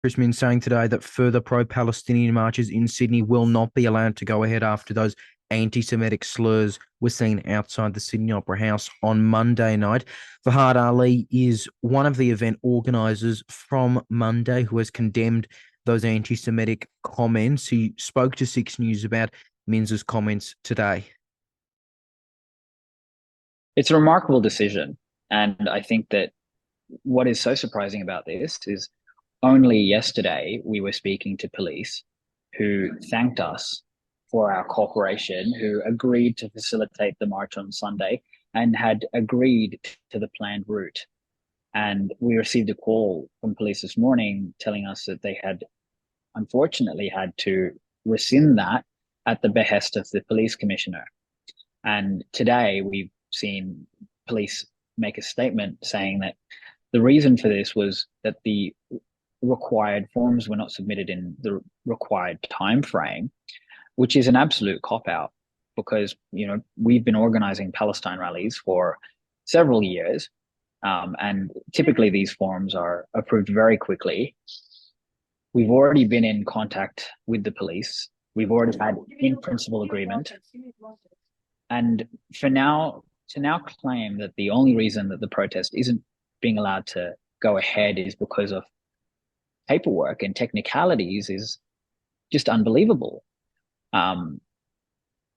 Brisbane saying today that further pro-Palestinian marches in Sydney will not be allowed to go ahead after those anti-Semitic slurs were seen outside the Sydney Opera House on Monday night. Fahad Ali is one of the event organisers from Monday who has condemned those anti-Semitic comments. He spoke to Six News about Minz's comments today. It's a remarkable decision. And I think that what is so surprising about this is only yesterday we were speaking to police who thanked us for our cooperation, who agreed to facilitate the march on Sunday and had agreed to the planned route. And we received a call from police this morning telling us that they had unfortunately had to rescind that at the behest of the police commissioner. And today we've seen police make a statement saying that the reason for this was that the required forms were not submitted in the required time frame, which is an absolute cop out because we've been organizing Palestine rallies for several years, and typically these forms are approved very quickly. We've already been in contact with the police. We've already had in principle agreement, and to now claim that the only reason that the protest isn't being allowed to go ahead is because of paperwork and technicalities is just unbelievable.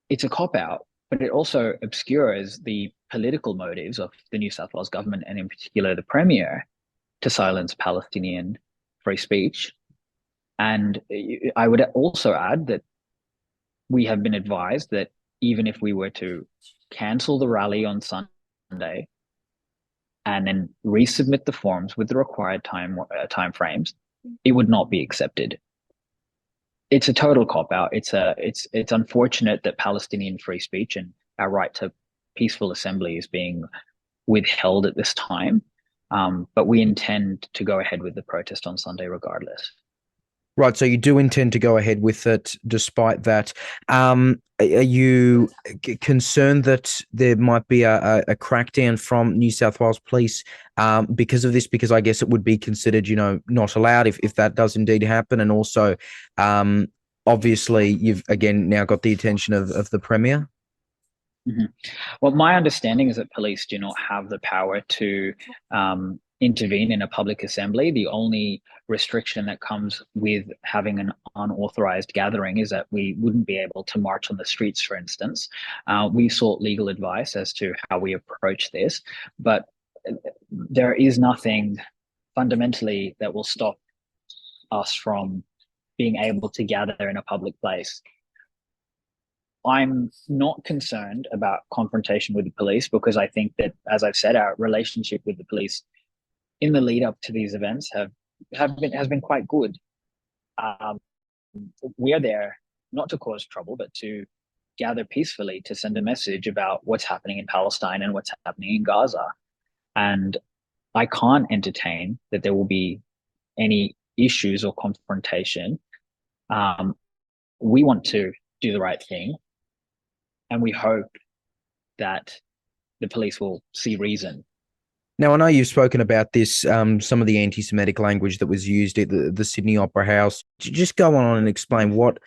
It's a cop-out, but it also obscures the political motives of the New South Wales government and in particular the Premier to silence Palestinian free speech. And I would also add that we have been advised that even if we were to cancel the rally on Sunday and then resubmit the forms with the required time frames, it would not be accepted. It's a total cop-out. It's unfortunate that Palestinian free speech and our right to peaceful assembly is being withheld at this time. But we intend to go ahead with the protest on Sunday regardless. Right, so you do intend to go ahead with it despite that. Are you concerned that there might be a crackdown from New South Wales Police because of this? Because I guess it would be considered, not allowed if that does indeed happen. And also, obviously, you've again now got the attention of the Premier. Mm-hmm. Well, my understanding is that police do not have the power to intervene in a public assembly. The only restriction that comes with having an unauthorized gathering is that we wouldn't be able to march on the streets, for instance. We sought legal advice as to how we approach this, but there is nothing fundamentally that will stop us from being able to gather in a public place. I'm not concerned about confrontation with the police because I think that, as I've said, our relationship with the police in the lead up to these events has been quite good. We are there not to cause trouble, but to gather peacefully to send a message about what's happening in Palestine and what's happening in Gaza. And I can't entertain that there will be any issues or confrontation. We want to do the right thing, and we hope that the police will see reason. Now, I know you've spoken about this, some of the anti-Semitic language that was used at the Sydney Opera House. Just go on and explain what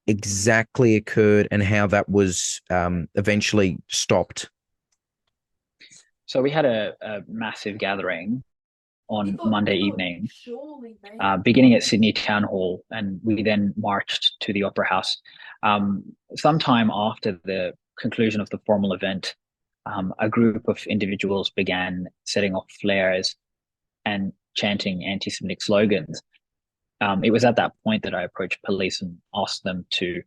exactly occurred and how that was eventually stopped. So we had a massive gathering on Monday evening, beginning at Sydney Town Hall, and we then marched to the Opera House. Sometime after the conclusion of the formal event, a group of individuals began setting off flares and chanting anti-Semitic slogans. It was at that point that I approached police and asked them to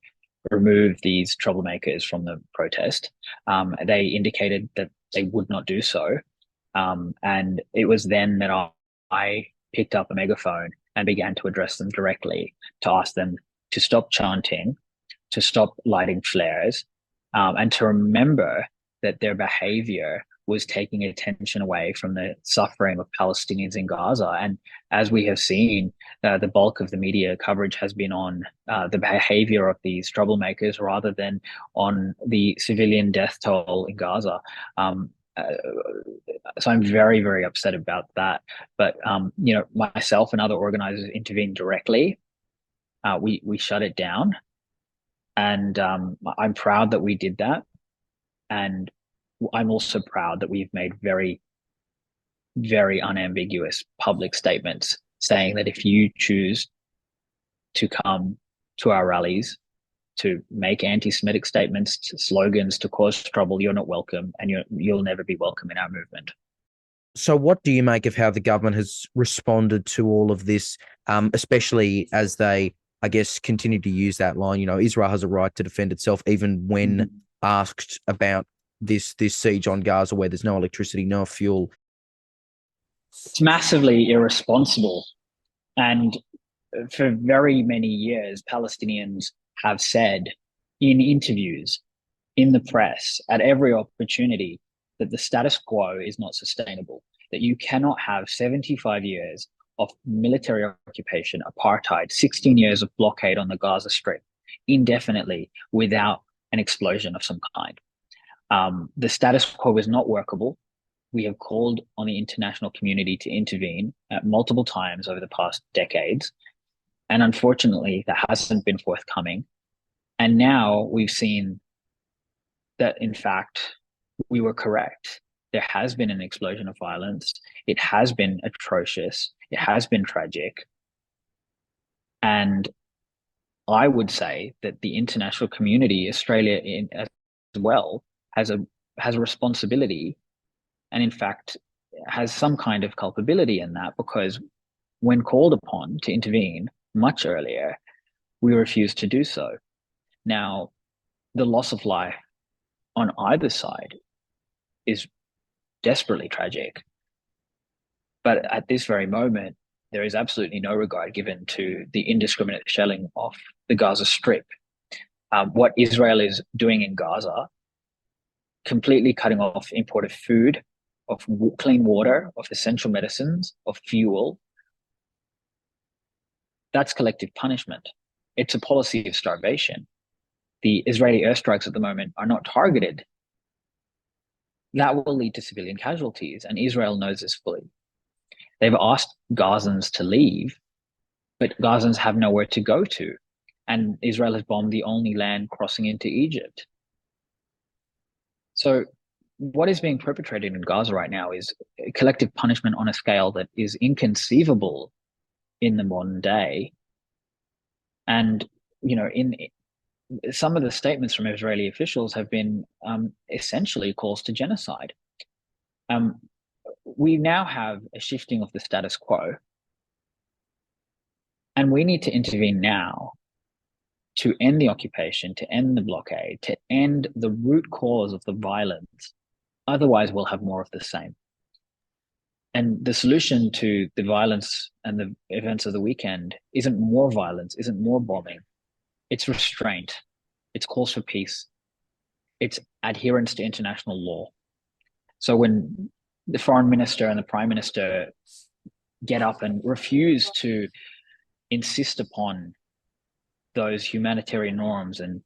remove these troublemakers from the protest. They indicated that they would not do so. And it was then that I picked up a megaphone and began to address them directly to ask them to stop chanting, to stop lighting flares, and to remember that their behavior was taking attention away from the suffering of Palestinians in Gaza. And as we have seen, the bulk of the media coverage has been on the behavior of these troublemakers rather than on the civilian death toll in Gaza. Uh, so I'm very, very upset about that. But myself and other organizers intervened directly. We shut it down, and I'm proud that we did that. And I'm also proud that we've made very, very unambiguous public statements saying that if you choose to come to our rallies, to make anti-Semitic statements, to slogans, to cause trouble, you're not welcome, and you'll never be welcome in our movement. So, what do you make of how the government has responded to all of this, especially as they, I guess, continue to use that line? You know, Israel has a right to defend itself, even when asked about this siege on Gaza, where there's no electricity, no fuel. It's massively irresponsible, and for very many years, Palestinians have said in interviews, in the press, at every opportunity, that the status quo is not sustainable, that you cannot have 75 years of military occupation, apartheid, 16 years of blockade on the Gaza Strip indefinitely without an explosion of some kind. The status quo is not workable. We have called on the international community to intervene multiple times over the past decades. And unfortunately, that hasn't been forthcoming. And now we've seen that, in fact, we were correct. There has been an explosion of violence. It has been atrocious. It has been tragic. And I would say that the international community, Australia as well, has a responsibility, and in fact has some kind of culpability in that, because when called upon to intervene much earlier, we refused to do so. Now, the loss of life on either side is desperately tragic. But at this very moment, there is absolutely no regard given to the indiscriminate shelling of the Gaza Strip. What Israel is doing in Gaza, completely cutting off imported food, of clean water, of essential medicines, of fuel, that's collective punishment. It's a policy of starvation. The Israeli airstrikes at the moment are not targeted. That will lead to civilian casualties, and Israel knows this fully. They've asked Gazans to leave, but Gazans have nowhere to go to, and Israel has bombed the only land crossing into Egypt. So what is being perpetrated in Gaza right now is collective punishment on a scale that is inconceivable in the modern day. And, in some of the statements from Israeli officials have been essentially calls to genocide. We now have a shifting of the status quo, and we need to intervene now to end the occupation, to end the blockade, to end the root cause of the violence. Otherwise, we'll have more of the same. And the solution to the violence and the events of the weekend isn't more violence, isn't more bombing. It's restraint. It's calls for peace. It's adherence to international law. So when the foreign minister and the prime minister get up and refuse to insist upon those humanitarian norms and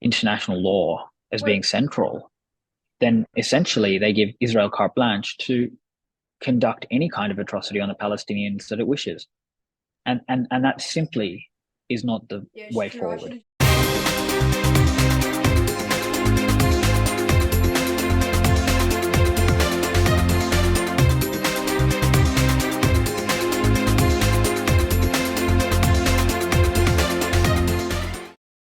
international law as being central, then essentially they give Israel carte blanche to conduct any kind of atrocity on the Palestinians that it wishes. And that simply is not the way forward.